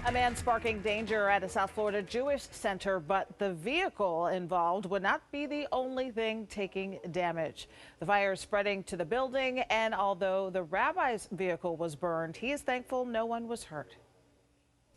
A man sparking danger at a South Florida Jewish center, but the vehicle involved would not be the only thing taking damage. The fire is spreading to the building, and although the rabbi's vehicle was burned, he is thankful no one was hurt.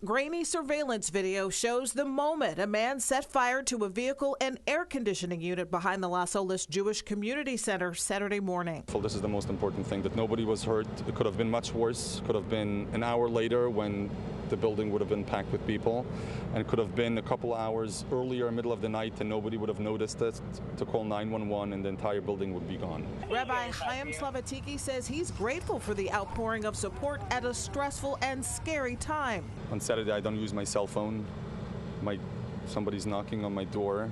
Grainy surveillance video shows the moment a man set fire to a vehicle and air conditioning unit behind the Las Olas Jewish Community Center Saturday morning. This is the most important thing, that nobody was hurt. It could have been much worse. Could have been an hour later when the building would have been packed with people, and could have been a couple hours earlier, middle of the night, and nobody would have noticed it, to call 911 and the entire building would be gone. Rabbi Slavatiki says he's grateful for the outpouring of support at a stressful and scary time. On Saturday, I don't use my cell phone. Somebody's knocking on my door,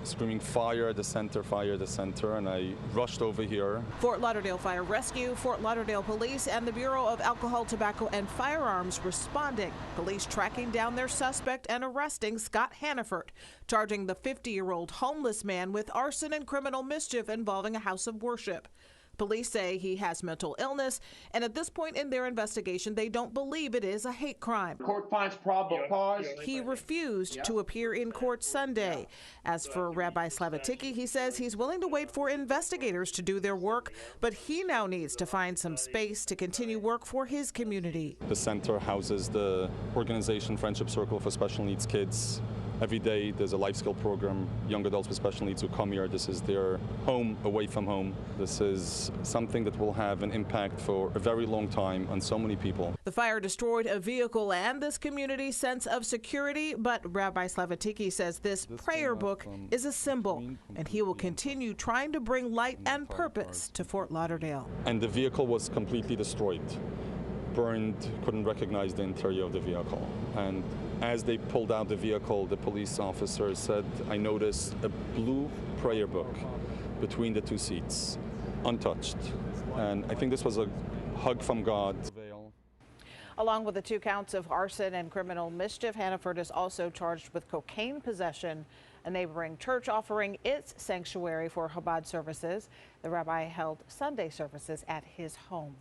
screaming fire at the center, and I rushed over here. Fort Lauderdale Fire Rescue, Fort Lauderdale Police, and the Bureau of Alcohol, Tobacco, and Firearms responding. Police tracking down their suspect and arresting Scott Hannaford, charging the 50-year-old homeless man with arson and criminal mischief involving a house of worship. Police say he has mental illness, and at this point in their investigation, they don't believe it is a hate crime. Court finds probable cause. He refused to appear in court Sunday. As for Rabbi Slavatiki, he says he's willing to wait for investigators to do their work, but he now needs to find some space to continue work for his community. The center houses the organization Friendship Circle for Special Needs Kids. Every day there's a life skill program, young adults with special needs who come here. This is their home away from home. This is something that will have an impact for a very long time on so many people. The fire destroyed a vehicle and this community's sense of security, but Rabbi Slavatiki says this prayer book is a symbol, and he will continue trying to bring light and purpose to Fort Lauderdale. And the vehicle was completely destroyed, burned, couldn't recognize the interior of the vehicle. And as they pulled out the vehicle, the police officer said, I noticed a blue prayer book between the two seats, untouched. And I think this was a hug from God. Along with the 2 counts of arson and criminal mischief, Hannaford is also charged with cocaine possession. A neighboring church offering its sanctuary for Chabad services. The rabbi held Sunday services at his home.